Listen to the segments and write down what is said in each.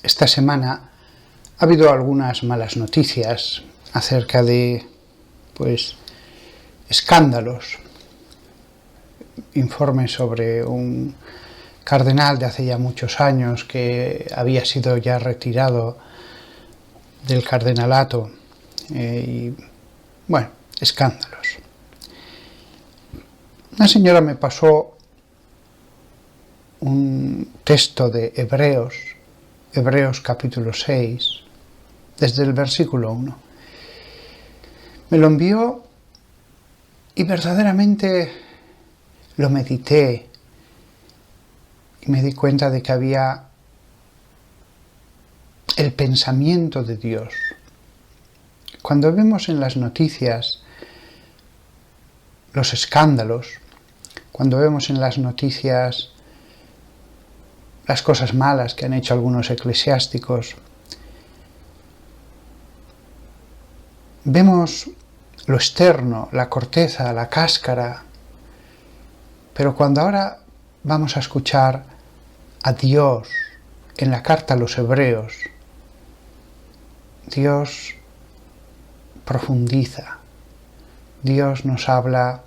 Esta semana ha habido algunas malas noticias acerca de, escándalos, informes sobre un cardenal de hace ya muchos años que había sido ya retirado del cardenalato escándalos. Una señora me pasó un texto de Hebreos capítulo 6, desde el versículo 1. Me lo envió y verdaderamente lo medité y me di cuenta de que había el pensamiento de Dios. Cuando vemos en las noticias los escándalos, cuando vemos en las noticias las cosas malas que han hecho algunos eclesiásticos, vemos lo externo, la corteza, la cáscara, pero cuando ahora vamos a escuchar a Dios en la carta a los Hebreos, Dios profundiza, Dios nos habla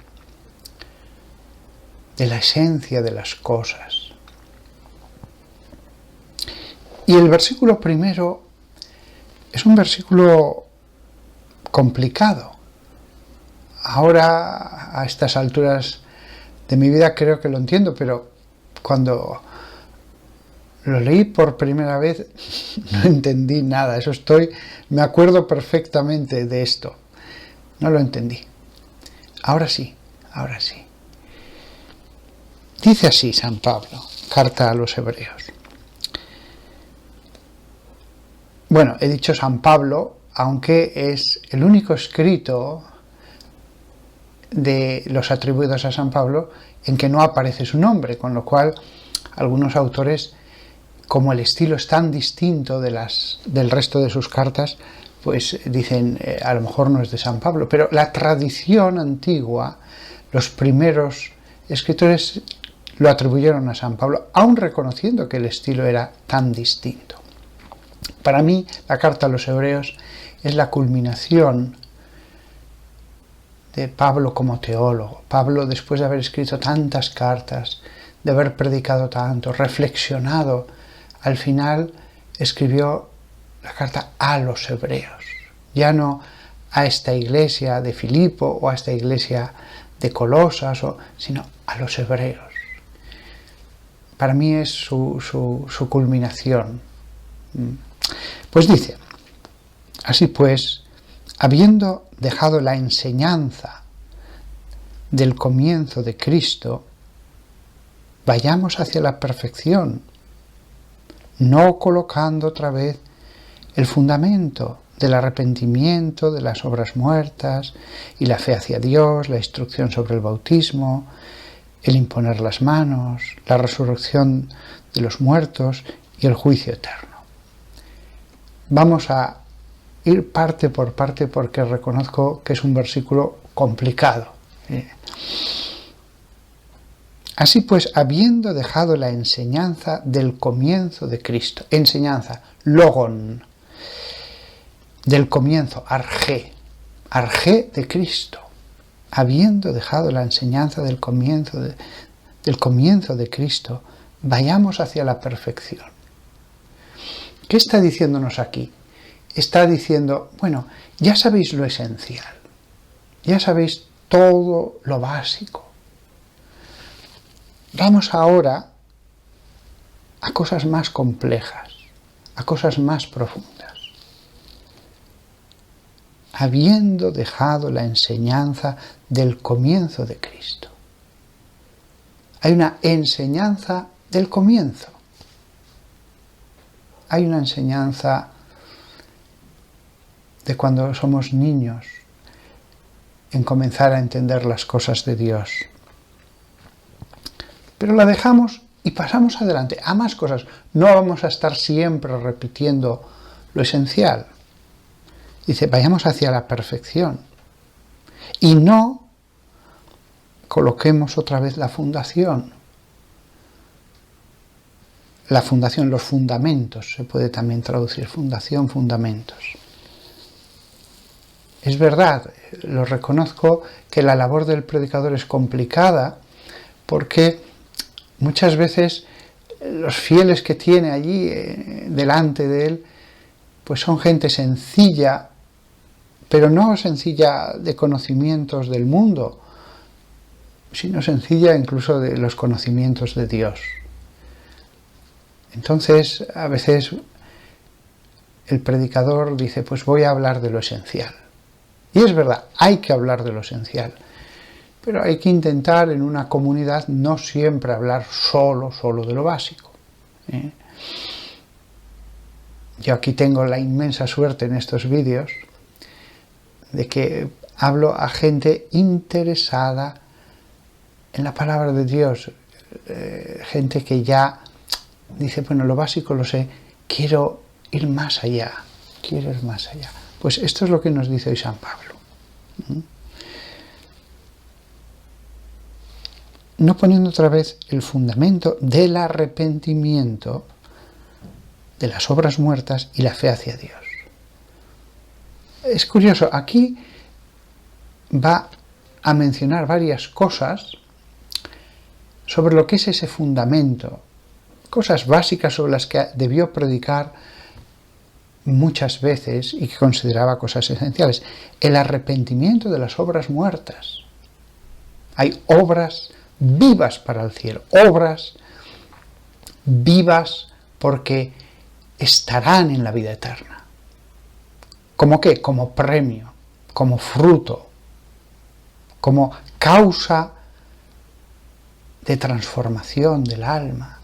de la esencia de las cosas. Y el versículo primero es un versículo complicado. Ahora, a estas alturas de mi vida, creo que lo entiendo, pero cuando lo leí por primera vez no entendí nada. Me acuerdo perfectamente de esto. No lo entendí. Ahora sí. Dice así San Pablo, carta a los Hebreos. Bueno, he dicho San Pablo, aunque es el único escrito de los atribuidos a San Pablo en que no aparece su nombre, con lo cual algunos autores, como el estilo es tan distinto del resto de sus cartas, pues dicen, a lo mejor no es de San Pablo, pero la tradición antigua, los primeros escritores lo atribuyeron a San Pablo, aun reconociendo que el estilo era tan distinto. Para mí, la carta a los Hebreos es la culminación de Pablo como teólogo. Pablo, después de haber escrito tantas cartas, de haber predicado tanto, reflexionado, al final escribió la carta a los Hebreos. Ya no a esta iglesia de Filipo o a esta iglesia de Colosas, sino a los Hebreos. Para mí es su culminación. Pues dice, así pues, habiendo dejado la enseñanza del comienzo de Cristo, vayamos hacia la perfección, no colocando otra vez el fundamento del arrepentimiento, de las obras muertas y la fe hacia Dios, la instrucción sobre el bautismo, el imponer las manos, la resurrección de los muertos y el juicio eterno. Vamos a ir parte por parte porque reconozco que es un versículo complicado. Así pues, habiendo dejado la enseñanza del comienzo de Cristo, enseñanza, logon, del comienzo, arjé de Cristo, habiendo dejado la enseñanza del comienzo de Cristo, vayamos hacia la perfección. ¿Qué está diciéndonos aquí? Está diciendo, ya sabéis lo esencial, ya sabéis todo lo básico. Vamos ahora a cosas más complejas, a cosas más profundas. Habiendo dejado la enseñanza del comienzo de Cristo. Hay una enseñanza del comienzo. Hay una enseñanza de cuando somos niños en comenzar a entender las cosas de Dios. Pero la dejamos y pasamos adelante a más cosas. No vamos a estar siempre repitiendo lo esencial. Dice, vayamos hacia la perfección. Y no coloquemos otra vez la fundación. la fundación, los fundamentos, se puede también traducir, fundación, fundamentos. Es verdad, lo reconozco, que la labor del predicador es complicada, porque muchas veces los fieles que tiene allí delante de él, pues son gente sencilla, pero no sencilla de conocimientos del mundo, sino sencilla incluso de los conocimientos de Dios. Entonces, a veces el predicador dice, pues voy a hablar de lo esencial. Y es verdad, hay que hablar de lo esencial, pero hay que intentar en una comunidad no siempre hablar solo de lo básico. Yo aquí tengo la inmensa suerte en estos vídeos de que hablo a gente interesada en la palabra de Dios, gente que ya dice, bueno, lo básico lo sé, quiero ir más allá, Pues esto es lo que nos dice hoy San Pablo. No poniendo otra vez el fundamento del arrepentimiento, de las obras muertas y la fe hacia Dios. Es curioso, aquí va a mencionar varias cosas sobre lo que es ese fundamento, cosas básicas sobre las que debió predicar muchas veces y que consideraba cosas esenciales. El arrepentimiento de las obras muertas. Hay obras vivas para el cielo, obras vivas porque estarán en la vida eterna. ¿Cómo qué? Como premio, como fruto, como causa de transformación del alma.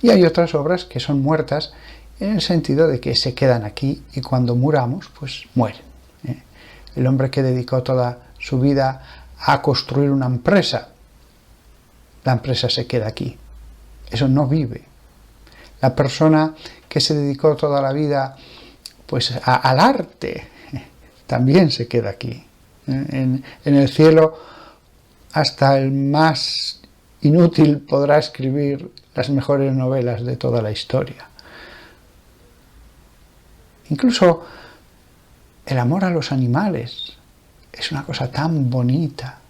Y hay otras obras que son muertas en el sentido de que se quedan aquí y cuando muramos, pues mueren. El hombre que dedicó toda su vida a construir una empresa, la empresa se queda aquí. Eso no vive. La persona que se dedicó toda la vida pues al arte, también se queda aquí. En el cielo hasta el más inútil podrá escribir las mejores novelas de toda la historia. Incluso el amor a los animales es una cosa tan bonita.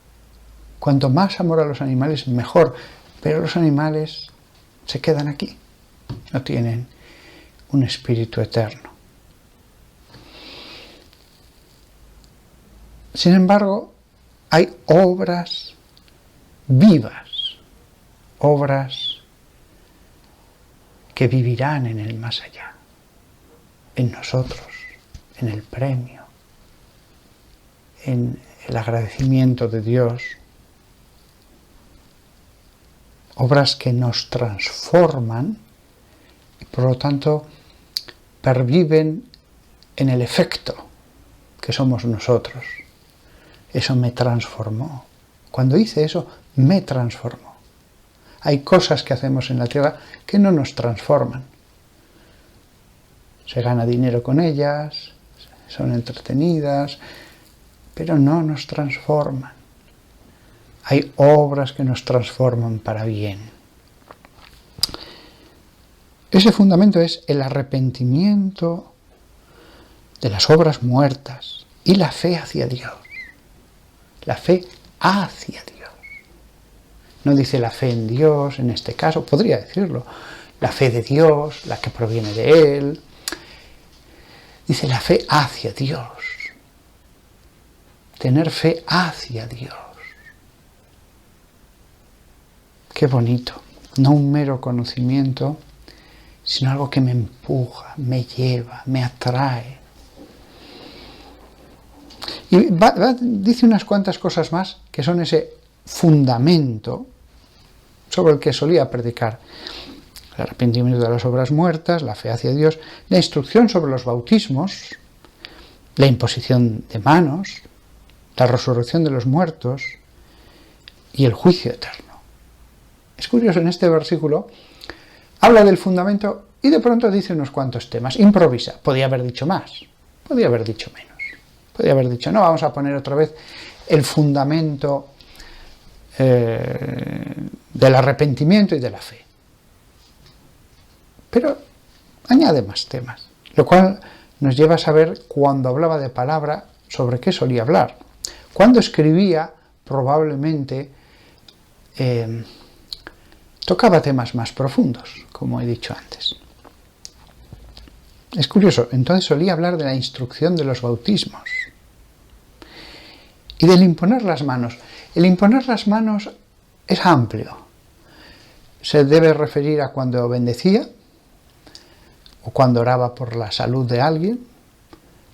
Cuanto más amor a los animales, mejor. Pero los animales se quedan aquí. No tienen un espíritu eterno. Sin embargo, hay obras vivas, obras que vivirán en el más allá, en nosotros, en el premio, en el agradecimiento de Dios, obras que nos transforman y por lo tanto perviven en el efecto que somos nosotros. Eso me transformó. Cuando hice eso, me transformó. Hay cosas que hacemos en la tierra que no nos transforman. Se gana dinero con ellas, son entretenidas, pero no nos transforman. Hay obras que nos transforman para bien. Ese fundamento es el arrepentimiento de las obras muertas y la fe hacia Dios. La fe hacia Dios. No dice la fe en Dios, en este caso, podría decirlo. La fe de Dios, la que proviene de Él. Dice la fe hacia Dios. Tener fe hacia Dios. Qué bonito. No un mero conocimiento, sino algo que me empuja, me lleva, me atrae. Y dice unas cuantas cosas más que son ese fundamento sobre el que solía predicar. El arrepentimiento de las obras muertas, la fe hacia Dios, la instrucción sobre los bautismos, la imposición de manos, la resurrección de los muertos y el juicio eterno. Es curioso, en este versículo habla del fundamento y de pronto dice unos cuantos temas. Improvisa. Podía haber dicho más, podía haber dicho menos. Podría haber dicho, no, vamos a poner otra vez el fundamento del arrepentimiento y de la fe. pero añade más temas, lo cual nos lleva a saber cuando hablaba de palabra sobre qué solía hablar. Cuando escribía, probablemente tocaba temas más profundos, como he dicho antes. Es curioso, entonces solía hablar de la instrucción de los bautismos y del imponer las manos. El imponer las manos es amplio. Se debe referir a cuando bendecía o cuando oraba por la salud de alguien,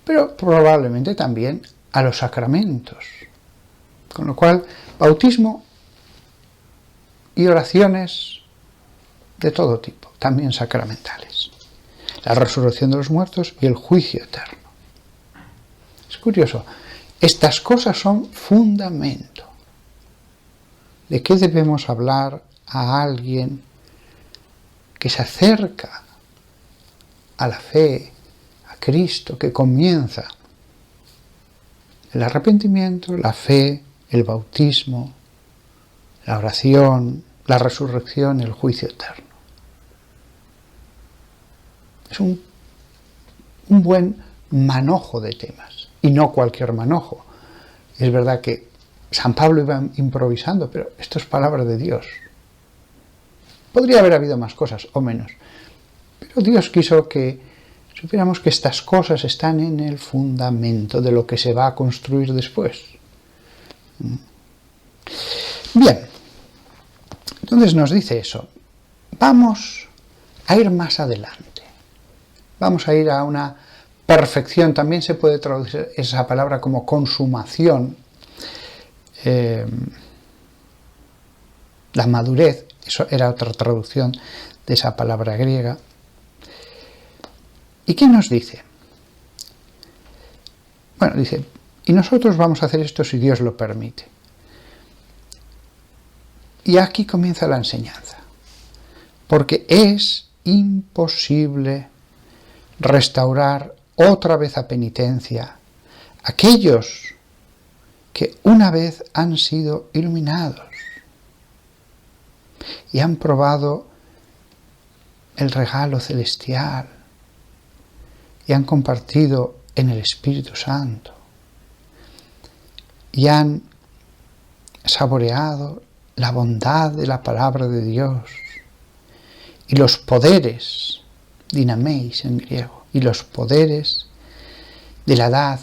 pero probablemente también a los sacramentos. Con lo cual, bautismo y oraciones de todo tipo, también sacramentales. La resurrección de los muertos y el juicio eterno. Es curioso, estas cosas son fundamento. ¿De qué debemos hablar a alguien que se acerca a la fe, a Cristo, que comienza el arrepentimiento, la fe, el bautismo, la oración, la resurrección, el juicio eterno? Es un buen manojo de temas, y no cualquier manojo. Es verdad que San Pablo iba improvisando, pero esto es palabra de Dios. Podría haber habido más cosas, o menos, pero Dios quiso que supiéramos que estas cosas están en el fundamento de lo que se va a construir después. Bien, entonces nos dice eso. Vamos a ir más adelante. Vamos a ir a una perfección. También se puede traducir esa palabra como consumación. La madurez, eso era otra traducción de esa palabra griega. ¿Y qué nos dice? Bueno, dice, y nosotros vamos a hacer esto si Dios lo permite. Y aquí comienza la enseñanza. Porque es imposible restaurar otra vez a penitencia aquellos que una vez han sido iluminados y han probado el regalo celestial y han compartido en el Espíritu Santo y han saboreado la bondad de la palabra de Dios y los poderes, dinameis en griego, y los poderes de la edad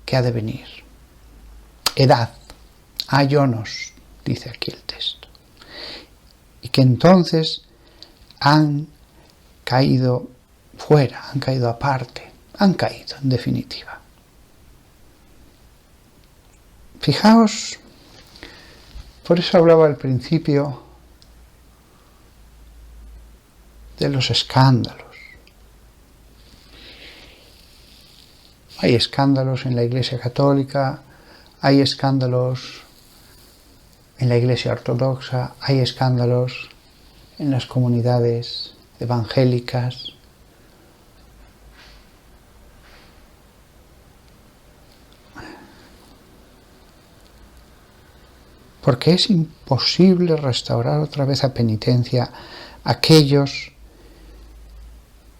que ha de venir. Edad, aionos, dice aquí el texto. Y que entonces han caído fuera, han caído aparte, han caído en definitiva. Fijaos, por eso hablaba al principio de los escándalos. Hay escándalos en la Iglesia Católica, hay escándalos en la Iglesia Ortodoxa, hay escándalos en las comunidades evangélicas. Porque es imposible restaurar otra vez a penitencia a aquellos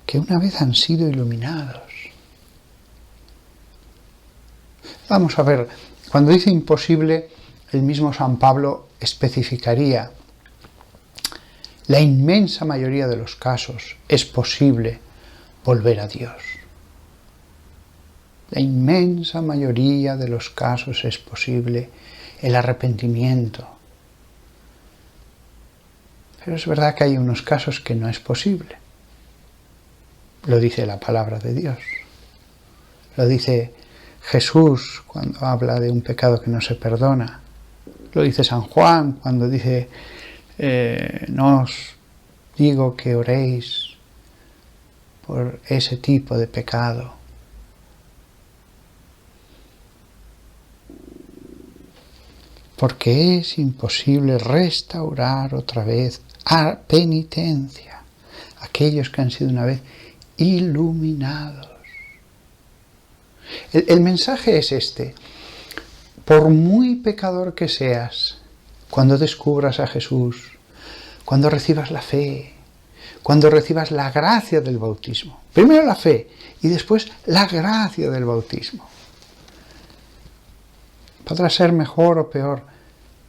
que una vez han sido iluminados. Vamos a ver, cuando dice imposible, el mismo San Pablo especificaría: la inmensa mayoría de los casos es posible volver a Dios. La inmensa mayoría de los casos es posible el arrepentimiento. Pero es verdad que hay unos casos que no es posible. Lo dice la palabra de Dios. Lo dice Jesús cuando habla de un pecado que no se perdona. Lo dice San Juan cuando dice, no os digo que oréis por ese tipo de pecado. Porque es imposible restaurar otra vez a penitencia aquellos que han sido una vez iluminados. El mensaje es este: por muy pecador que seas, cuando descubras a Jesús, cuando recibas la fe, cuando recibas la gracia del bautismo. Primero la fe y después la gracia del bautismo. Podrá ser mejor o peor,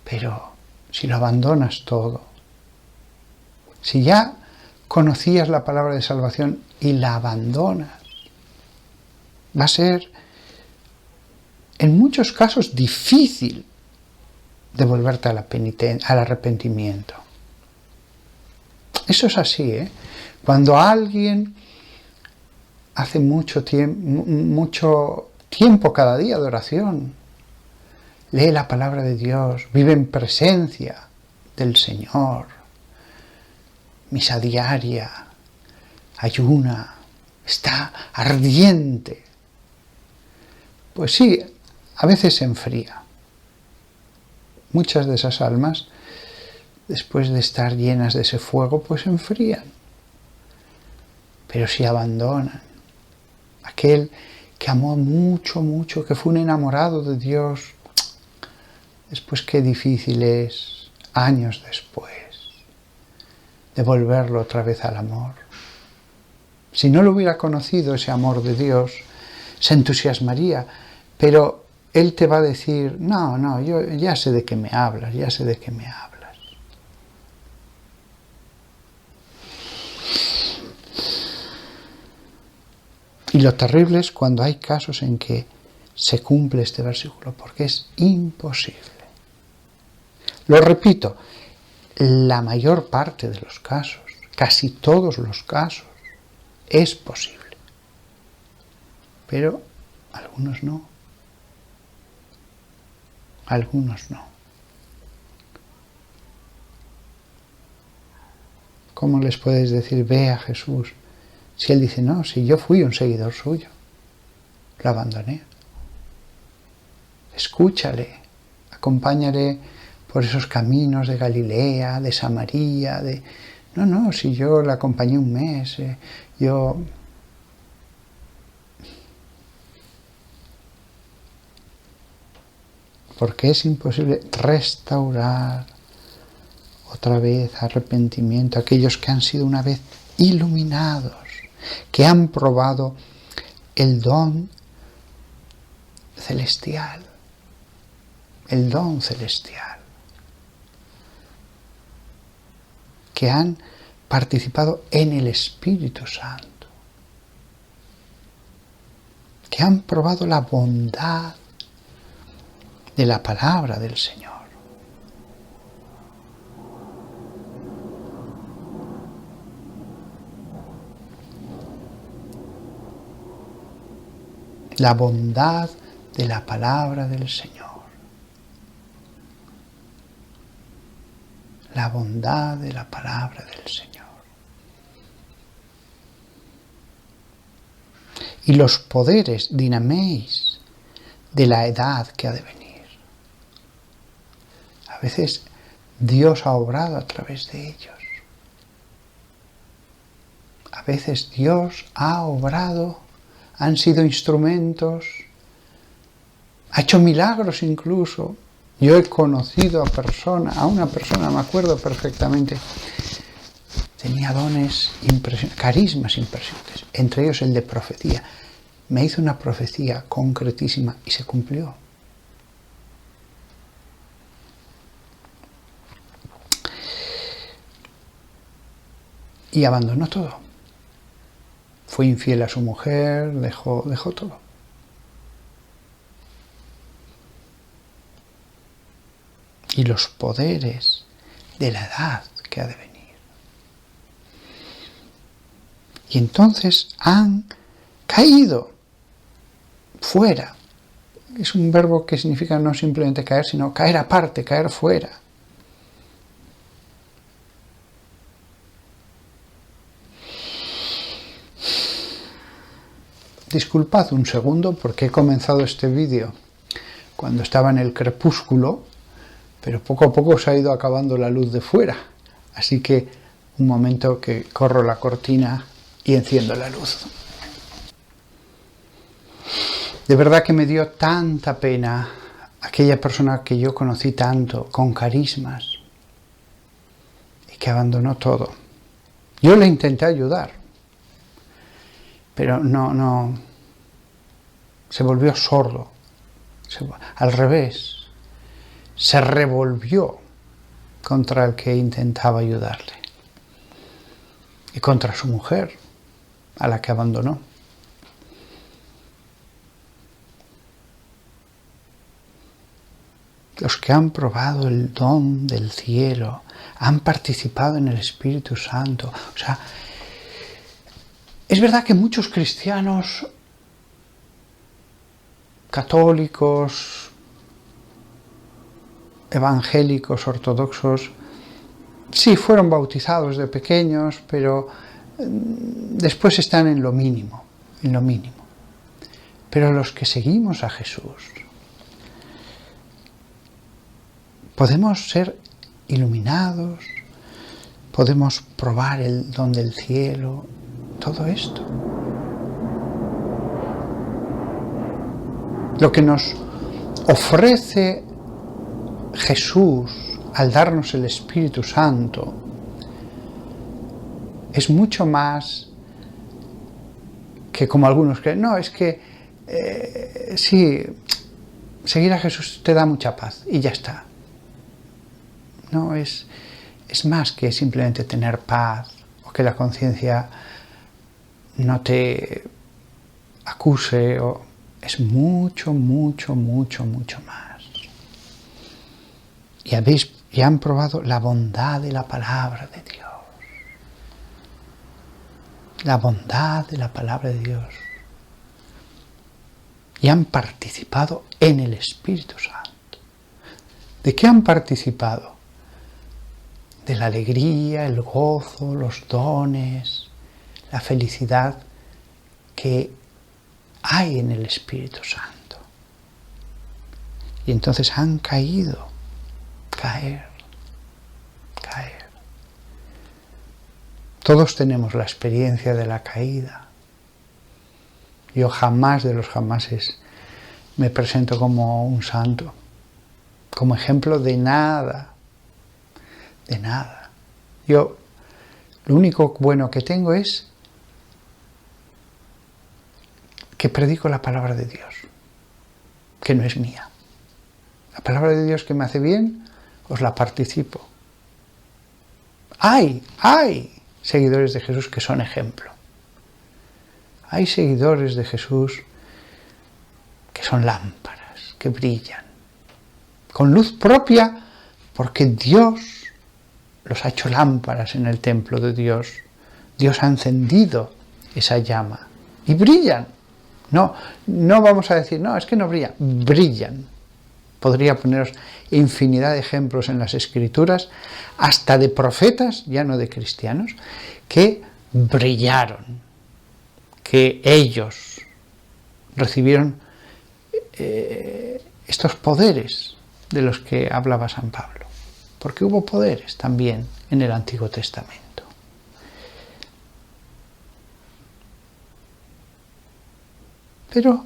pero si lo abandonas todo, si ya conocías la palabra de salvación y la abandonas, va a ser en muchos casos difícil devolverte al arrepentimiento. Eso es así, ¿eh? Cuando alguien hace mucho tiempo cada día de oración, lee la palabra de Dios, vive en presencia del Señor, misa diaria, ayuna, está ardiente, pues sí, a veces se enfría. Muchas de esas almas, después de estar llenas de ese fuego, pues se enfrían. Pero si abandonan, aquel que amó mucho, mucho, que fue un enamorado de Dios, después qué difícil es, años después, devolverlo otra vez al amor. Si no lo hubiera conocido ese amor de Dios, se entusiasmaría, pero Él te va a decir, no, yo ya sé de qué me hablas, ya sé de qué me hablas. Y lo terrible es cuando hay casos en que se cumple este versículo, porque es imposible. Lo repito, la mayor parte de los casos, casi todos los casos, es posible. Pero algunos no. Algunos no. ¿Cómo les puedes decir, ve a Jesús? Si Él dice, no, si yo fui un seguidor suyo, lo abandoné. Escúchale, acompáñale por esos caminos de Galilea, de Samaria, No, si yo le acompañé un mes, Porque es imposible restaurar otra vez arrepentimiento a aquellos que han sido una vez iluminados, que han probado el don celestial, que han participado en el Espíritu Santo, que han probado la bondad de la palabra del Señor. La bondad de la palabra del Señor. La bondad de la palabra del Señor. Y los poderes, dinaméis, de la edad que ha de venir. A veces Dios ha obrado a través de ellos. A veces Dios ha obrado, han sido instrumentos, ha hecho milagros incluso. Yo he conocido a una persona, me acuerdo perfectamente, tenía dones impresionantes, carismas impresionantes, entre ellos el de profecía. Me hizo una profecía concretísima y se cumplió. Y abandonó todo. Fue infiel a su mujer, dejó todo. Y los poderes de la edad que ha de venir. Y entonces han caído fuera. Es un verbo que significa no simplemente caer, sino caer aparte, caer fuera. Disculpad un segundo porque he comenzado este vídeo cuando estaba en el crepúsculo, pero poco a poco se ha ido acabando la luz de fuera. Así que un momento que corro la cortina y enciendo la luz. De verdad que me dio tanta pena aquella persona que yo conocí tanto, con carismas, y que abandonó todo. Yo le intenté ayudar, pero no, se volvió sordo. Al revés, se revolvió contra el que intentaba ayudarle y contra su mujer, a la que abandonó. Los que han probado el don del cielo, han participado en el Espíritu Santo. O sea, es verdad que muchos cristianos católicos, evangélicos, ortodoxos, sí fueron bautizados de pequeños, pero después están en lo mínimo, Pero los que seguimos a Jesús, podemos ser iluminados, podemos probar el don del cielo, todo esto. Lo que nos ofrece Jesús al darnos el Espíritu Santo es mucho más que como algunos creen. No, es que sí, seguir a Jesús te da mucha paz y ya está. No, es más que simplemente tener paz o que la conciencia no te acuse. Es mucho, mucho, mucho, mucho más. Y han probado la bondad de la palabra de Dios. La bondad de la palabra de Dios. Y han participado en el Espíritu Santo. ¿De qué han participado? De la alegría, el gozo, los dones, la felicidad que hay en el Espíritu Santo. Y entonces han caído, caer. Todos tenemos la experiencia de la caída. Yo jamás de los jamases me presento como un santo, como ejemplo de nada. De nada. Yo lo único bueno que tengo es que predico la palabra de Dios, que no es mía. La palabra de Dios que me hace bien, os la participo. Hay seguidores de Jesús que son ejemplo. Hay seguidores de Jesús que son lámparas, que brillan, con luz propia, porque Dios los ha hecho lámparas en el templo de Dios. Dios ha encendido esa llama y brillan. No vamos a decir, no, es que no brillan, brillan. Podría poneros infinidad de ejemplos en las Escrituras, hasta de profetas, ya no de cristianos, que brillaron, que ellos recibieron estos poderes de los que hablaba San Pablo, porque hubo poderes también en el Antiguo Testamento. Pero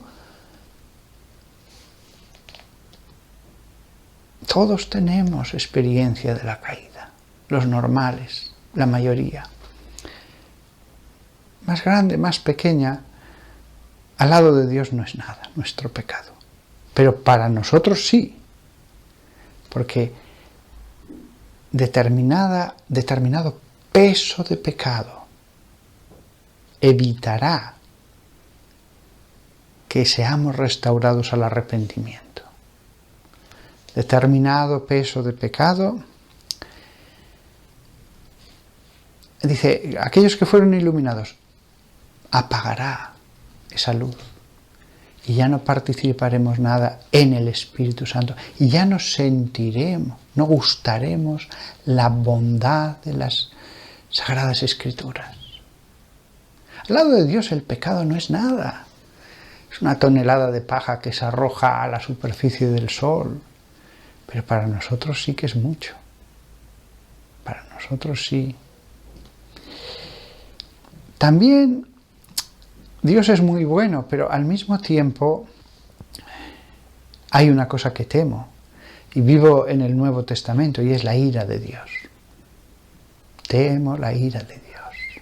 todos tenemos experiencia de la caída, los normales, la mayoría. Más grande, más pequeña, al lado de Dios no es nada, nuestro pecado. Pero para nosotros sí, porque determinado peso de pecado evitará que seamos restaurados al arrepentimiento. Determinado peso de pecado, dice, aquellos que fueron iluminados, apagará esa luz y ya no participaremos nada en el Espíritu Santo y ya no sentiremos, no gustaremos la bondad de las Sagradas Escrituras. Al lado de Dios el pecado no es nada, es una tonelada de paja que se arroja a la superficie del sol, pero para nosotros sí que es mucho, para nosotros sí. También Dios es muy bueno, pero al mismo tiempo hay una cosa que temo y vivo en el Nuevo Testamento y es la ira de Dios. Temo la ira de Dios.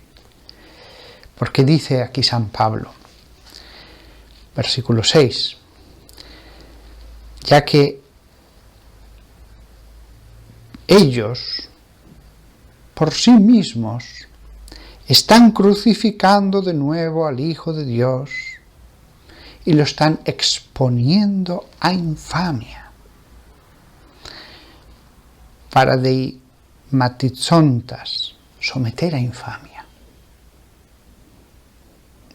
Porque dice aquí San Pablo, versículo 6, ya que ellos por sí mismos están crucificando de nuevo al Hijo de Dios y lo están exponiendo a infamia. Paradeimatizontas, someter a infamia.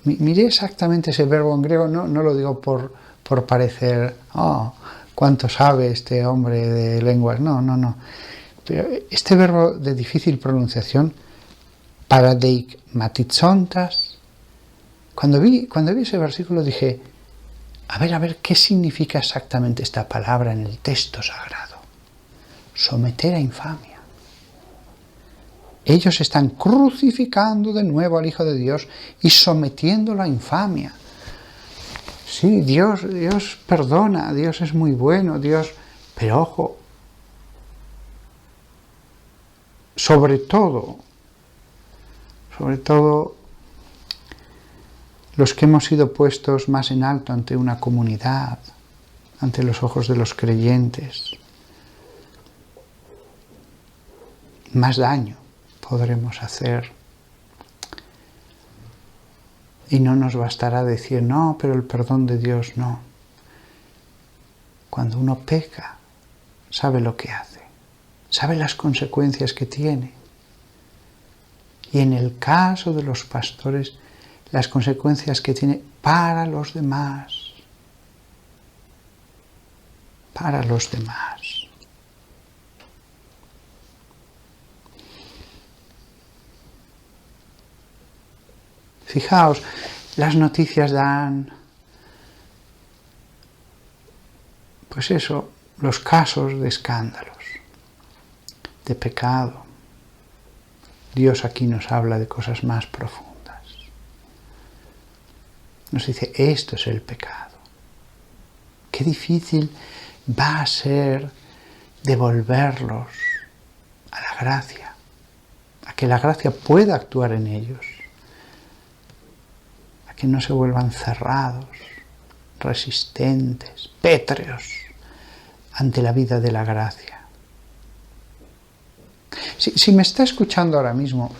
Miré exactamente ese verbo en griego, no lo digo por parecer, cuánto sabe este hombre de lenguas, no. Pero este verbo de difícil pronunciación, paradeimatizontas, cuando vi ese versículo dije, a ver, ¿qué significa exactamente esta palabra en el texto sagrado? Someter a infamia. Ellos están crucificando de nuevo al Hijo de Dios y sometiéndolo a infamia. Sí, Dios perdona, Dios es muy bueno, pero ojo, sobre todo, los que hemos sido puestos más en alto ante una comunidad, ante los ojos de los creyentes, más daño podremos hacer. Y no nos bastará decir, no, pero el perdón de Dios no. Cuando uno peca, sabe lo que hace, sabe las consecuencias que tiene. Y en el caso de los pastores, las consecuencias que tiene para los demás. Para los demás. Fijaos, las noticias dan, pues eso, los casos de escándalos, de pecado. Dios aquí nos habla de cosas más profundas. Nos dice, esto es el pecado. Qué difícil va a ser devolverlos a la gracia, a que la gracia pueda actuar en ellos. Que no se vuelvan cerrados, resistentes, pétreos ante la vida de la gracia. Si me está escuchando ahora mismo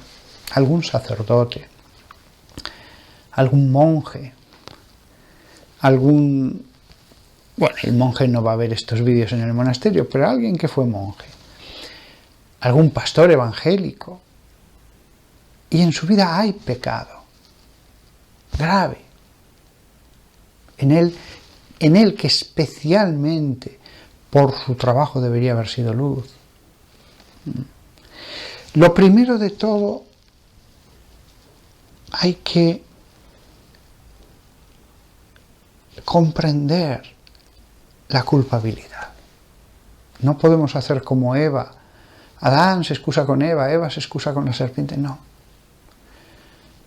algún sacerdote, algún monje, bueno, el monje no va a ver estos vídeos en el monasterio, pero alguien que fue monje, algún pastor evangélico, y en su vida hay pecado grave, en él que especialmente por su trabajo debería haber sido luz. Lo primero de todo, hay que comprender la culpabilidad. No podemos hacer como Eva. Adán se excusa con Eva, Eva se excusa con la serpiente. No.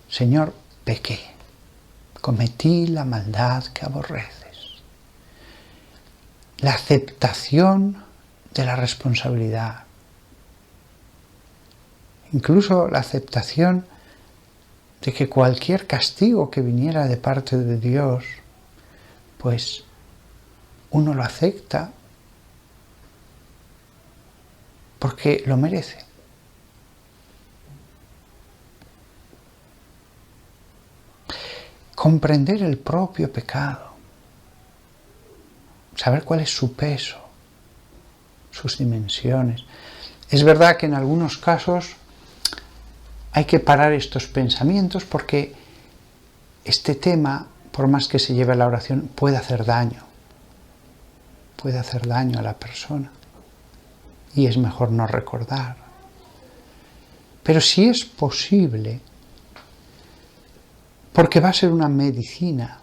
Señor, pequé. Cometí la maldad que aborreces. La aceptación de la responsabilidad. Incluso la aceptación de que cualquier castigo que viniera de parte de Dios, pues uno lo acepta porque lo merece. Comprender el propio pecado, saber cuál es su peso, sus dimensiones. Es verdad que en algunos casos hay que parar estos pensamientos porque este tema, por más que se lleve a la oración, puede hacer daño a la persona y es mejor no recordar. Pero si es posible, porque va a ser una medicina,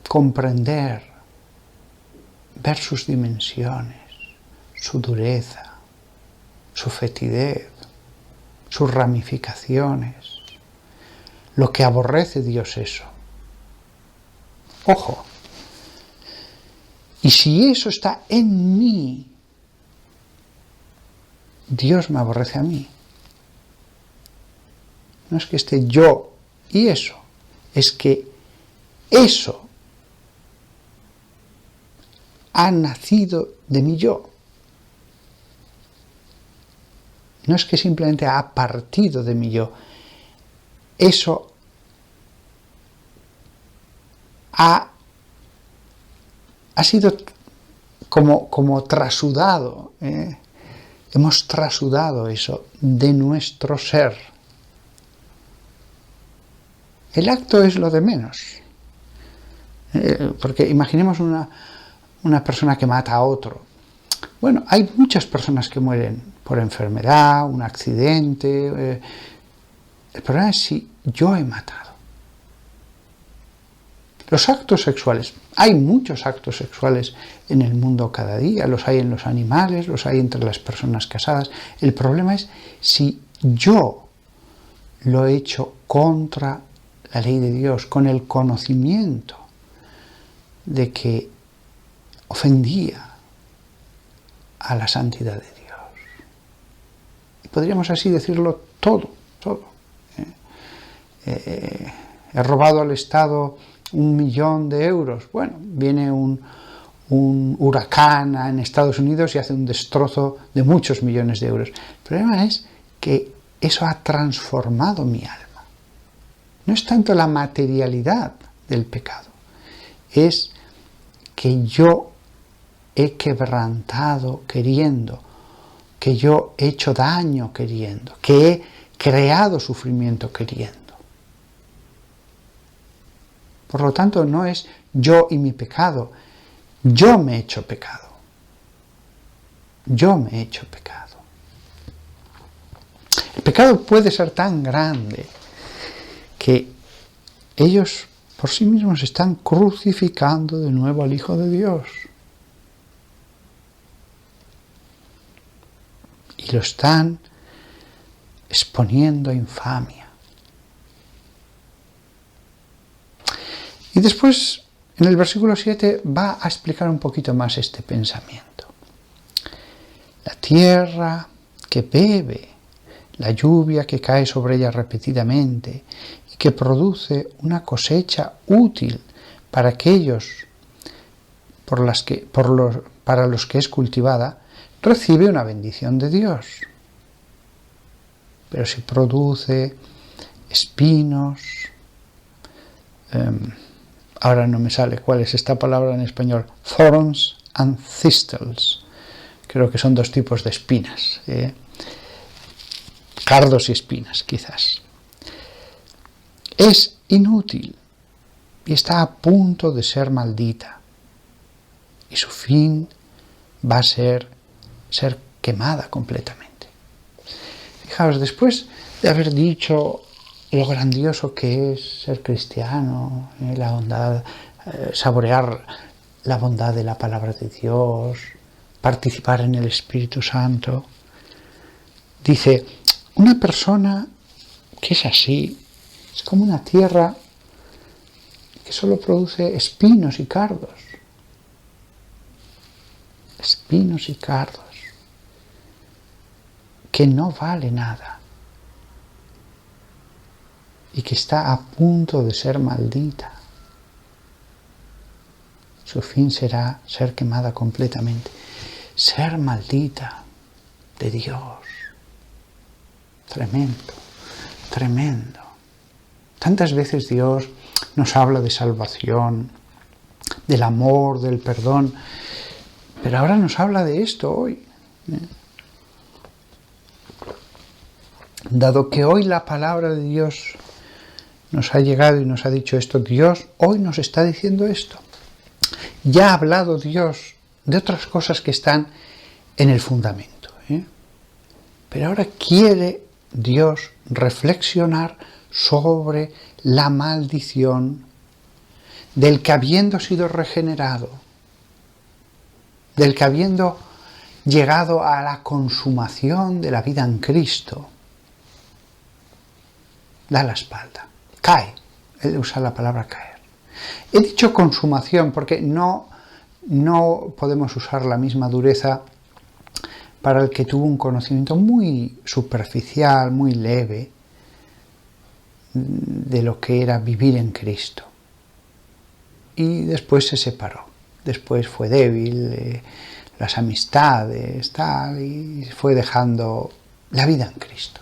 comprender, ver sus dimensiones, su dureza, su fetidez, sus ramificaciones, lo que aborrece Dios eso. Ojo, y si eso está en mí, Dios me aborrece a mí. no es que esté yo y eso, es que eso ha nacido de mi yo. No es que simplemente ha partido de mi yo, eso ha sido como trasudado, hemos trasudado eso de nuestro ser. El acto es lo de menos, porque imaginemos una persona que mata a otro. Bueno, hay muchas personas que mueren por enfermedad, un accidente. El problema es si yo he matado. Los actos sexuales, hay muchos actos sexuales en el mundo cada día, los hay en los animales, los hay entre las personas casadas. El problema es si yo lo he hecho contra la ley de Dios, con el conocimiento de que ofendía a la santidad de Dios. Y podríamos así decirlo todo. He robado al Estado 1 millón de euros. Bueno, viene un huracán en Estados Unidos y hace un destrozo de muchos millones de euros. El problema es que eso ha transformado mi alma. No es tanto la materialidad del pecado, es que yo he quebrantado queriendo, que yo he hecho daño queriendo, que he creado sufrimiento queriendo. Por lo tanto, no es yo y mi pecado, yo me he hecho pecado. Yo me he hecho pecado. El pecado puede ser tan grande que ellos por sí mismos están crucificando de nuevo al Hijo de Dios. Y lo están exponiendo a infamia. Y después, en el versículo 7, va a explicar un poquito más este pensamiento. La tierra que bebe la lluvia que cae sobre ella repetidamente y que produce una cosecha útil para aquellos para los que es cultivada, recibe una bendición de Dios. Pero si produce espinos, ahora no me sale cuál es esta palabra en español, thorns and thistles, creo que son 2 tipos de espinas, cardos y espinas quizás. Es inútil y está a punto de ser maldita y su fin va a ser quemada completamente. Fijaos, después de haber dicho lo grandioso que es ser cristiano, la bondad, saborear la bondad de la palabra de Dios, participar en el Espíritu Santo, dice, una persona que es así, es como una tierra que solo produce espinos y cardos. Espinos y cardos. Que no vale nada. Y que está a punto de ser maldita. Su fin será ser quemada completamente. Ser maldita de Dios. Tremendo, tremendo. Tantas veces Dios nos habla de salvación, del amor, del perdón, pero ahora nos habla de esto hoy. Dado que hoy la palabra de Dios nos ha llegado y nos ha dicho esto, Dios hoy nos está diciendo esto. Ya ha hablado Dios de otras cosas que están en el fundamento, pero ahora quiere Dios reflexionar sobre la maldición del que habiendo sido regenerado, del que habiendo llegado a la consumación de la vida en Cristo, da la espalda, cae. Él usa la palabra caer. He dicho consumación porque no podemos usar la misma dureza para el que tuvo un conocimiento muy superficial, muy leve, de lo que era vivir en Cristo. Y después se separó. Después fue débil, las amistades, tal, y fue dejando la vida en Cristo.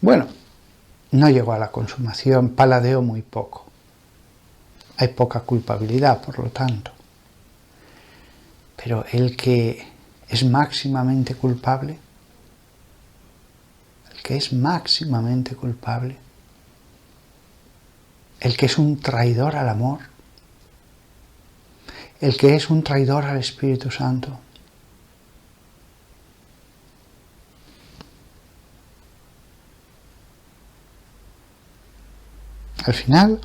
Bueno, no llegó a la consumación, paladeó muy poco. Hay poca culpabilidad, por lo tanto. Pero el que es máximamente culpable, el que es máximamente culpable, el que es un traidor al amor, el que es un traidor al Espíritu Santo, al final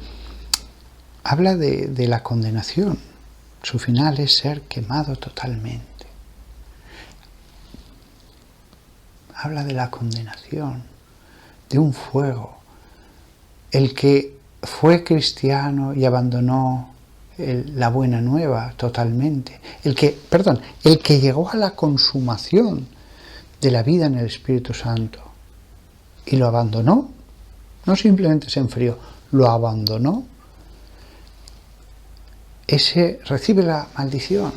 habla de la condenación. Su final es ser quemado totalmente. Habla de la condenación, de un fuego. El que fue cristiano y abandonó la buena nueva totalmente. El que llegó a la consumación de la vida en el Espíritu Santo y lo abandonó, no simplemente se enfrió, lo abandonó, ese recibe la maldición.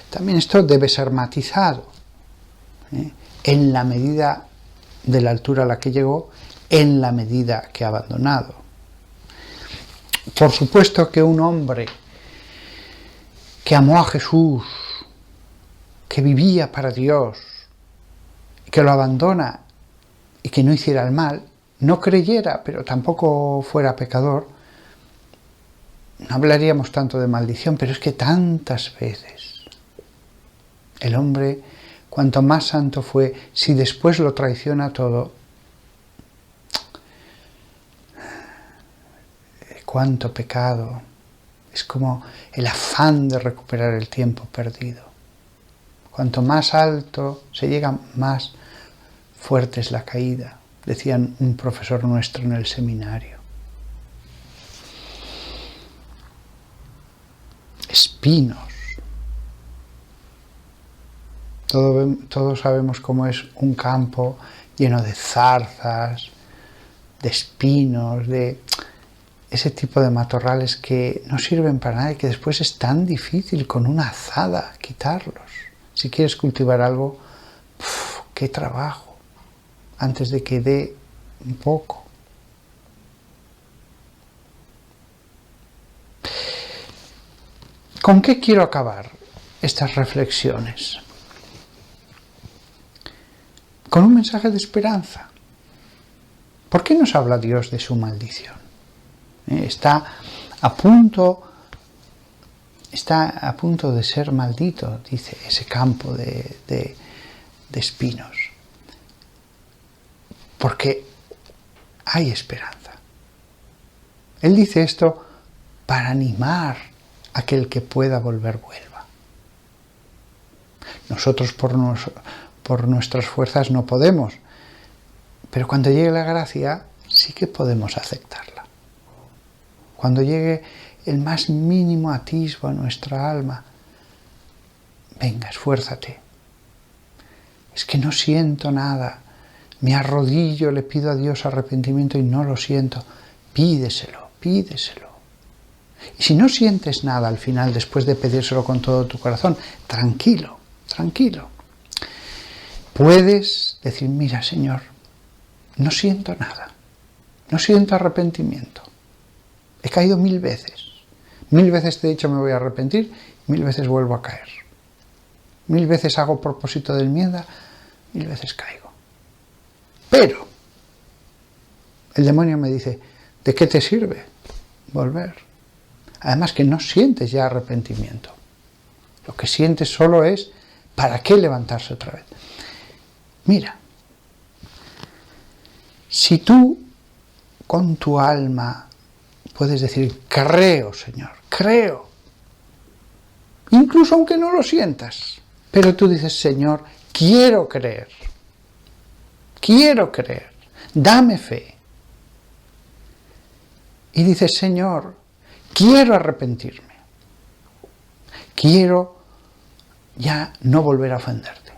También esto debe ser matizado, en la medida de la altura a la que llegó, en la medida que ha abandonado. Por supuesto que un hombre que amó a Jesús, que vivía para Dios, que lo abandona y que no hiciera el mal, no creyera, pero tampoco fuera pecador, no hablaríamos tanto de maldición, pero es que tantas veces el hombre, cuanto más santo fue, si después lo traiciona todo, cuánto pecado. Es como el afán de recuperar el tiempo perdido. Cuanto más alto se llega, más fuerte es la caída, decían un profesor nuestro en el seminario. Espinos. Todos sabemos cómo es un campo lleno de zarzas, de espinos, de ese tipo de matorrales que no sirven para nada y que después es tan difícil con una azada quitarlos. Si quieres cultivar algo, qué trabajo, antes de que dé un poco. ¿Con qué quiero acabar estas reflexiones? Con un mensaje de esperanza. ¿Por qué nos habla Dios de su maldición? Está a punto de ser maldito, dice, ese campo de espinos. Porque hay esperanza. Él dice esto para animar a que el que pueda volver vuelva. Nosotros por nuestras fuerzas no podemos, pero cuando llegue la gracia sí que podemos aceptarla. Cuando llegue el más mínimo atisbo a nuestra alma, venga, esfuérzate. Es que no siento nada, me arrodillo, le pido a Dios arrepentimiento y no lo siento. Pídeselo, pídeselo. Y si no sientes nada al final, después de pedírselo con todo tu corazón, tranquilo, tranquilo. Puedes decir, mira, Señor, no siento nada, no siento arrepentimiento. He caído 1000 veces. 1000 veces te he dicho me voy a arrepentir, 1000 veces vuelvo a caer. 1000 veces hago propósito de enmienda, 1000 veces caigo. Pero el demonio me dice, ¿de qué te sirve volver? Además que no sientes ya arrepentimiento. Lo que sientes solo es, ¿para qué levantarse otra vez? Mira, si tú con tu alma puedes decir, creo, Señor, creo, incluso aunque no lo sientas, pero tú dices, Señor, quiero creer, dame fe. Y dices, Señor, quiero arrepentirme, quiero ya no volver a ofenderte.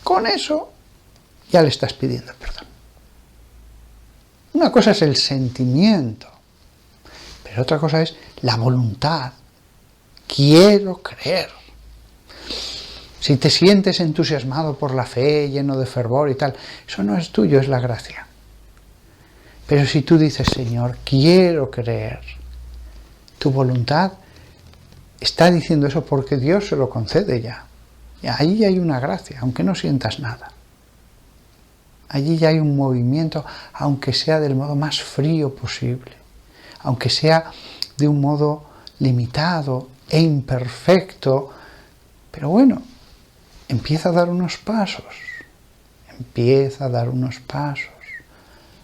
Con eso ya le estás pidiendo perdón. Una cosa es el sentimiento, pero otra cosa es la voluntad. Quiero creer. Si te sientes entusiasmado por la fe, lleno de fervor y tal, eso no es tuyo, es la gracia. Pero si tú dices, Señor, quiero creer, tu voluntad está diciendo eso porque Dios se lo concede ya. Y ahí hay una gracia, aunque no sientas nada. Allí ya hay un movimiento, aunque sea del modo más frío posible, aunque sea de un modo limitado e imperfecto, pero bueno, empieza a dar unos pasos,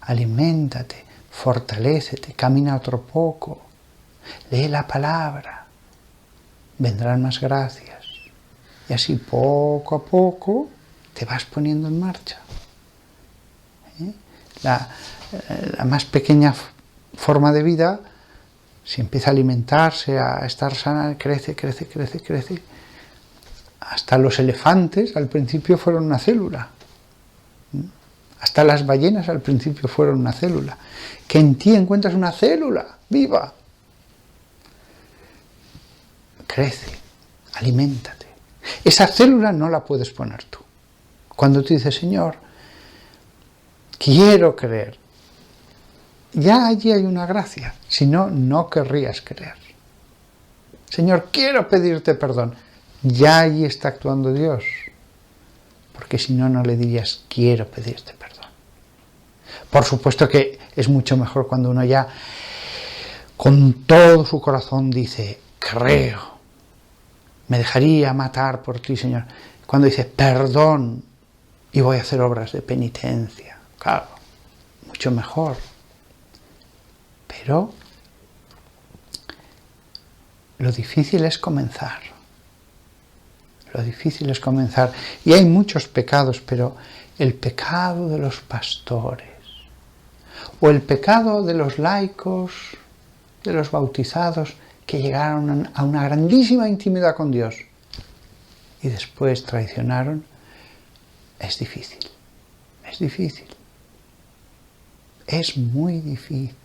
aliméntate, fortalécete, camina otro poco, lee la palabra, vendrán más gracias, y así poco a poco te vas poniendo en marcha. La más pequeña forma de vida, si empieza a alimentarse, a estar sana, crece. Hasta los elefantes al principio fueron una célula. Hasta las ballenas al principio fueron una célula. Que en ti encuentras una célula viva. Crece, aliméntate. Esa célula no la puedes poner tú. Cuando tú dices, Señor, quiero creer, ya allí hay una gracia, si no, no querrías creer. Señor, quiero pedirte perdón, ya allí está actuando Dios, porque si no, no le dirías, quiero pedirte perdón. Por supuesto que es mucho mejor cuando uno ya con todo su corazón dice, creo, me dejaría matar por ti, Señor. Cuando dice, perdón, y voy a hacer obras de penitencia. Claro, mucho mejor. Pero lo difícil es comenzar. Y hay muchos pecados, pero el pecado de los pastores, o el pecado de los laicos, de los bautizados, que llegaron a una grandísima intimidad con Dios y después traicionaron, es difícil. Es muy difícil.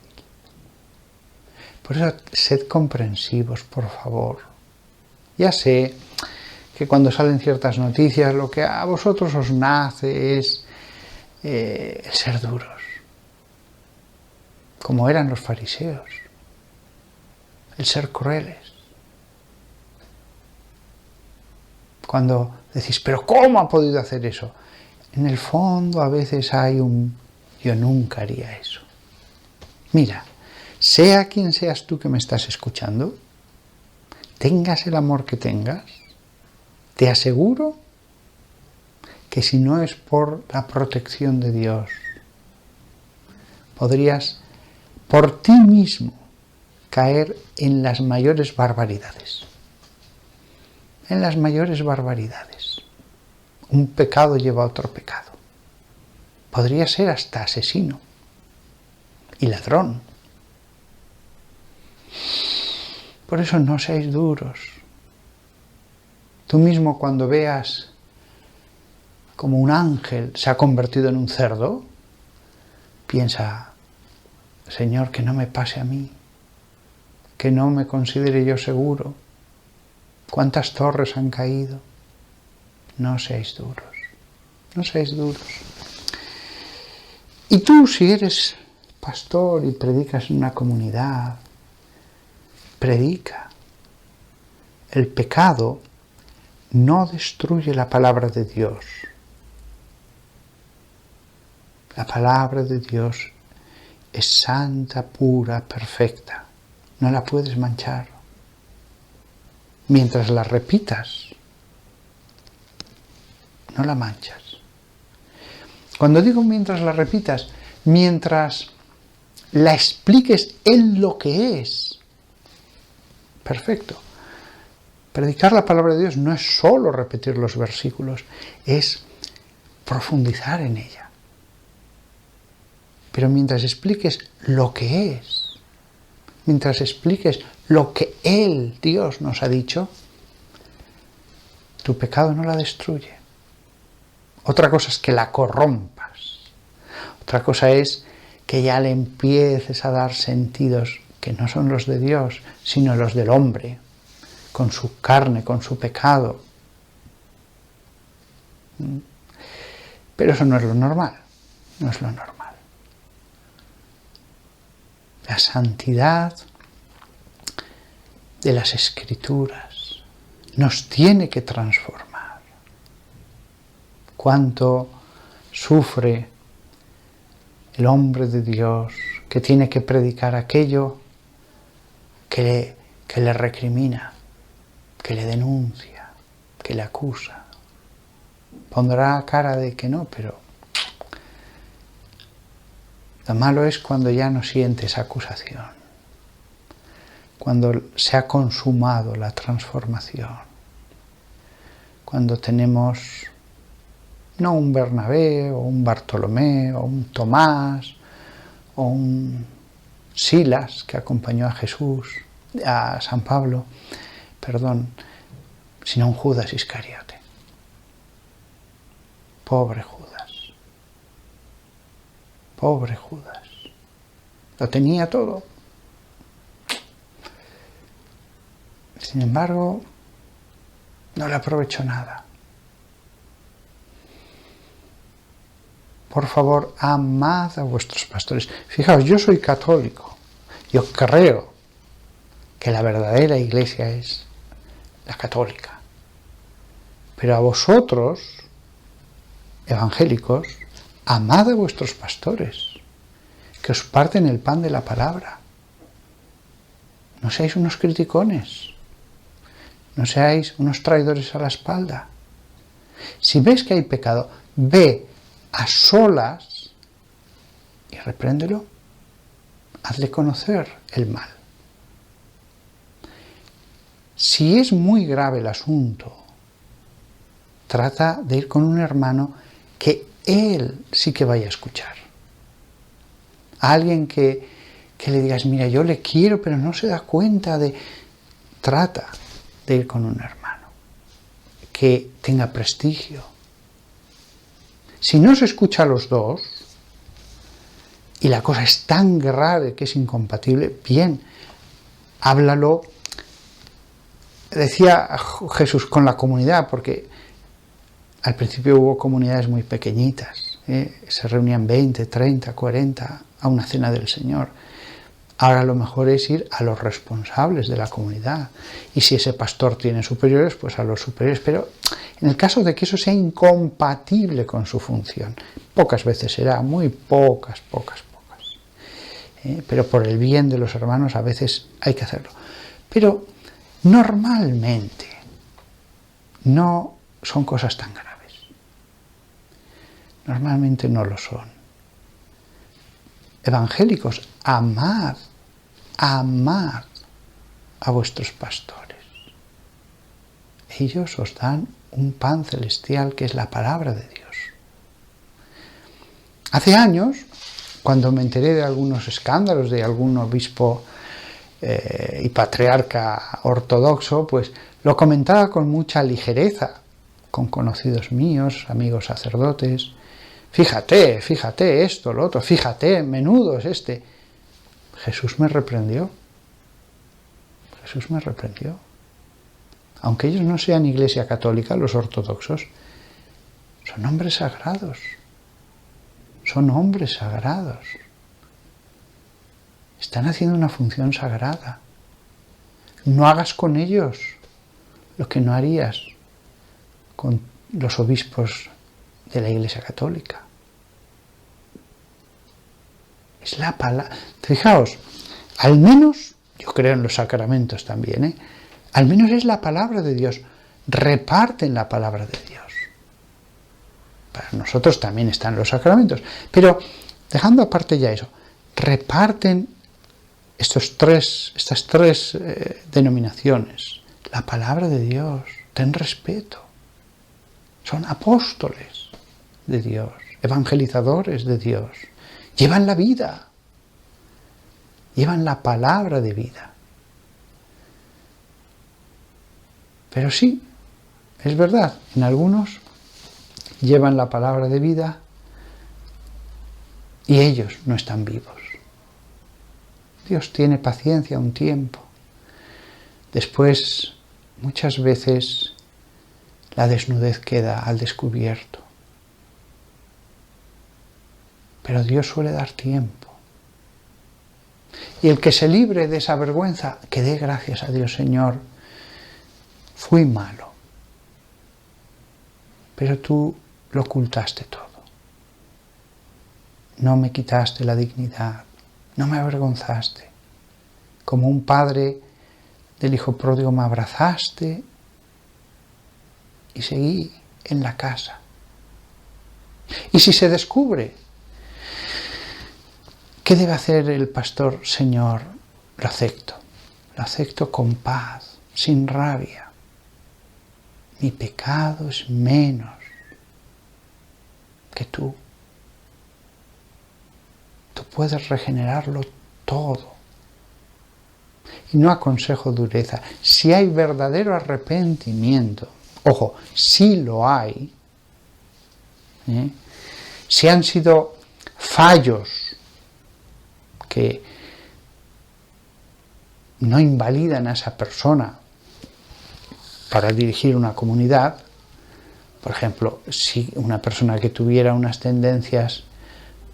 Por eso, sed comprensivos, por favor. Ya sé que cuando salen ciertas noticias, lo que a vosotros os nace es el ser duros, como eran los fariseos, el ser crueles. Cuando decís, ¿pero cómo ha podido hacer eso? En el fondo a veces hay yo nunca haría eso. Mira, sea quien seas tú que me estás escuchando, tengas el amor que tengas, te aseguro que si no es por la protección de Dios, podrías por ti mismo caer en las mayores barbaridades. Un pecado lleva a otro pecado. Podría ser hasta asesino y ladrón. Por eso no seáis duros. Tú mismo cuando veas como un ángel se ha convertido en un cerdo, piensa, Señor, que no me pase a mí, que no me considere yo seguro. ¿Cuántas torres han caído? No seáis duros. Y tú, si eres pastor y predicas en una comunidad, predica. El pecado no destruye la palabra de Dios. La palabra de Dios es santa, pura, perfecta. No la puedes manchar. Mientras la repitas, no la manchas. Cuando digo mientras la repitas, mientras la expliques en lo que es, perfecto. Predicar la palabra de Dios no es solo repetir los versículos, es profundizar en ella. Pero mientras expliques lo que es, mientras expliques lo que Él, Dios, nos ha dicho, tu pecado no la destruye. Otra cosa es que la corrompas. Otra cosa es que ya le empieces a dar sentidos que no son los de Dios, sino los del hombre, con su carne, con su pecado. Pero eso no es lo normal, no es lo normal. La santidad de las Escrituras nos tiene que transformar. Cuánto sufre el hombre de Dios que tiene que predicar aquello que le recrimina, que le denuncia, que le acusa. Pondrá cara de que no, pero lo malo es cuando ya no siente esa acusación, cuando se ha consumado la transformación, cuando tenemos no un Bernabé o un Bartolomé o un Tomás o un Silas que acompañó a Jesús, a San Pablo, sino un Judas Iscariote. Pobre Judas. Pobre Judas. Lo tenía todo. Sin embargo, no le aprovechó nada. Por favor, amad a vuestros pastores. Fijaos, yo soy católico. Yo creo que la verdadera iglesia es la católica. Pero a vosotros, evangélicos, amad a vuestros pastores, que os parten el pan de la palabra. No seáis unos criticones, no seáis unos traidores a la espalda. Si ves que hay pecado, ve a solas y repréndelo, hazle conocer el mal. Si es muy grave el asunto, trata de ir con un hermano que él sí que vaya a escuchar. A alguien que le digas, mira, yo le quiero, pero no se da cuenta de... Trata de ir con un hermano que tenga prestigio. Si no se escucha a los dos, y la cosa es tan grave que es incompatible, bien, háblalo, decía Jesús, con la comunidad, porque al principio hubo comunidades muy pequeñitas, se reunían 20, 30, 40 a una cena del Señor. Ahora lo mejor es ir a los responsables de la comunidad. Y si ese pastor tiene superiores, pues a los superiores. Pero en el caso de que eso sea incompatible con su función, pocas veces será, muy pocas. Pero por el bien de los hermanos a veces hay que hacerlo. Pero normalmente no son cosas tan graves. Normalmente no lo son. Evangélicos, amad a vuestros pastores. Ellos os dan un pan celestial que es la palabra de Dios. Hace años, cuando me enteré de algunos escándalos de algún obispo y patriarca ortodoxo, pues lo comentaba con mucha ligereza, con conocidos míos, amigos sacerdotes. Fíjate esto, lo otro, fíjate, menudo es este. Jesús me reprendió. Aunque ellos no sean iglesia católica, los ortodoxos, son hombres sagrados. Están haciendo una función sagrada. No hagas con ellos lo que no harías con los obispos de la Iglesia Católica. Es la palabra. Fijaos, al menos, yo creo en los sacramentos también, al menos es la palabra de Dios. Reparten la palabra de Dios. Para nosotros también están los sacramentos. Pero, dejando aparte ya eso, reparten estas tres denominaciones. La palabra de Dios, ten respeto. Son apóstoles de Dios, evangelizadores de Dios. Llevan la vida, llevan la palabra de vida. Pero sí, es verdad, en algunos llevan la palabra de vida y ellos no están vivos. Dios tiene paciencia un tiempo. Después, muchas veces, la desnudez queda al descubierto. Pero Dios suele dar tiempo. Y el que se libre de esa vergüenza, que dé gracias a Dios, Señor, fui malo, pero tú lo ocultaste todo. No me quitaste la dignidad, no me avergonzaste. Como un padre del hijo pródigo me abrazaste y seguí en la casa. Y si se descubre, ¿qué debe hacer el pastor? Señor, lo acepto con paz, sin rabia. Mi pecado es menos que tú. Tú puedes regenerarlo todo. Y no aconsejo dureza. Si hay verdadero arrepentimiento, ojo, si lo hay, si han sido fallos que no invalidan a esa persona para dirigir una comunidad, por ejemplo, si una persona que tuviera unas tendencias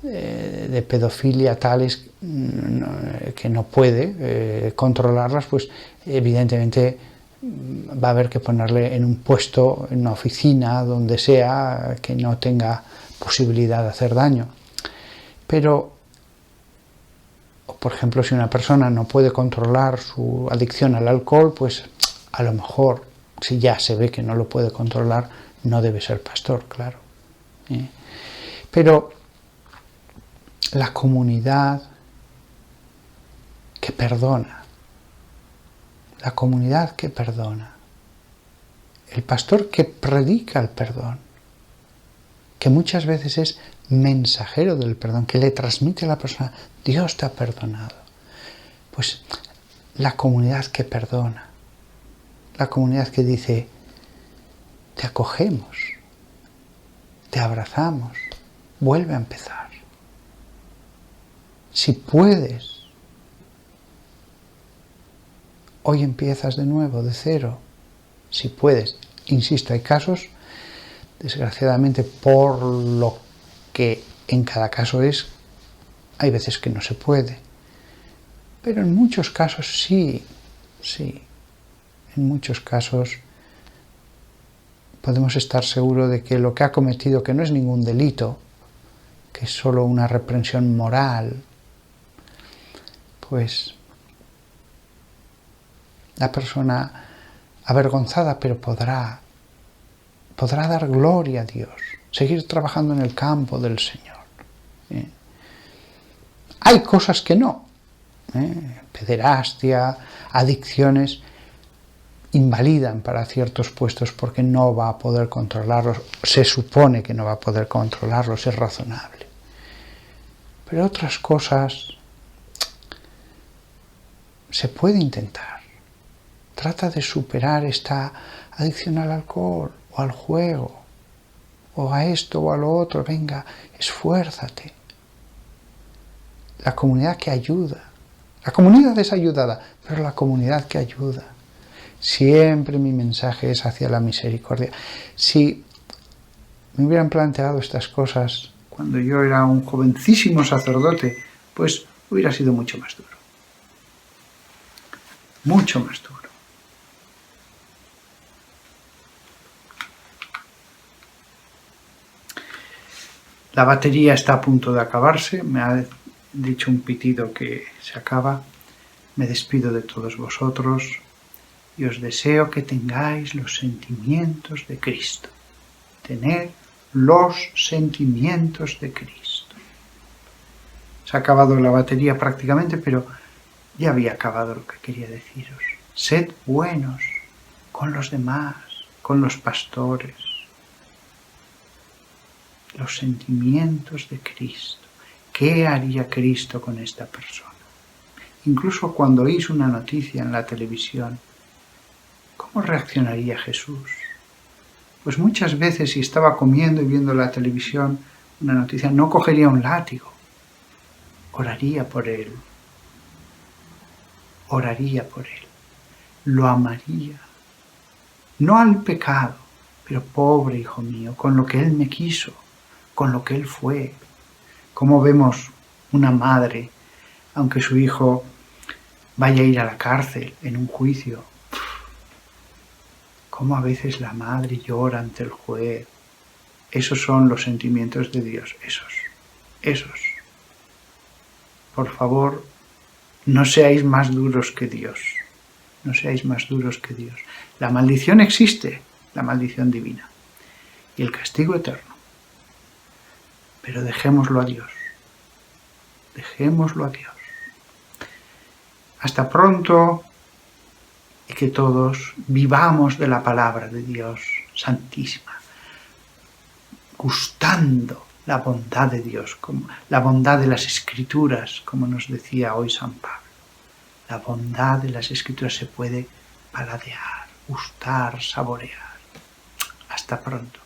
de pedofilia tales que no puede controlarlas, pues evidentemente va a haber que ponerle en un puesto, en una oficina, donde sea, que no tenga posibilidad de hacer daño. Pero, por ejemplo, si una persona no puede controlar su adicción al alcohol, pues a lo mejor, si ya se ve que no lo puede controlar, no debe ser pastor, claro. Pero la comunidad que perdona, el pastor que predica el perdón, que muchas veces es mensajero del perdón, que le transmite a la persona, Dios te ha perdonado. Pues la comunidad que perdona, la comunidad que dice, te acogemos, te abrazamos, vuelve a empezar. Si puedes, hoy empiezas de nuevo, de cero. Si puedes, insisto, hay casos, desgraciadamente, por lo que en cada caso es, hay veces que no se puede. Pero en muchos casos sí. En muchos casos podemos estar seguros de que lo que ha cometido, que no es ningún delito, que es solo una reprensión moral, pues la persona avergonzada, pero podrá dar gloria a Dios, seguir trabajando en el campo del Señor. Hay cosas que no, pederastia, adicciones, invalidan para ciertos puestos porque no va a poder controlarlos, se supone que no va a poder controlarlos, es razonable. Pero otras cosas se puede intentar. Trata de superar esta adicción al alcohol o al juego o a esto o a lo otro. Venga, esfuérzate. La comunidad que ayuda. La comunidad es ayudada, pero la comunidad que ayuda. Siempre mi mensaje es hacia la misericordia. Si me hubieran planteado estas cosas cuando yo era un jovencísimo sacerdote, pues hubiera sido mucho más duro. Mucho más duro. La batería está a punto de acabarse, me ha dicho un pitido que se acaba. Me despido de todos vosotros y os deseo que tengáis los sentimientos de Cristo. Tener los sentimientos de Cristo. Se ha acabado la batería prácticamente, pero ya había acabado lo que quería deciros. Sed buenos con los demás, con los pastores. Los sentimientos de Cristo. ¿Qué haría Cristo con esta persona? Incluso cuando oís una noticia en la televisión, ¿cómo reaccionaría Jesús? Pues muchas veces si estaba comiendo y viendo la televisión una noticia, no cogería un látigo, oraría por él, lo amaría, no al pecado, pero pobre hijo mío, con lo que él me quiso, con lo que él fue. Como vemos una madre, aunque su hijo vaya a ir a la cárcel en un juicio, cómo a veces la madre llora ante el juez. Esos son los sentimientos de Dios, esos. Por favor, no seáis más duros que Dios, no seáis más duros que Dios. La maldición existe, la maldición divina, y el castigo eterno. Pero dejémoslo a Dios, dejémoslo a Dios. Hasta pronto, y que todos vivamos de la palabra de Dios santísima, gustando la bondad de Dios, como la bondad de las Escrituras, como nos decía hoy San Pablo. La bondad de las Escrituras se puede paladear, gustar, saborear. Hasta pronto.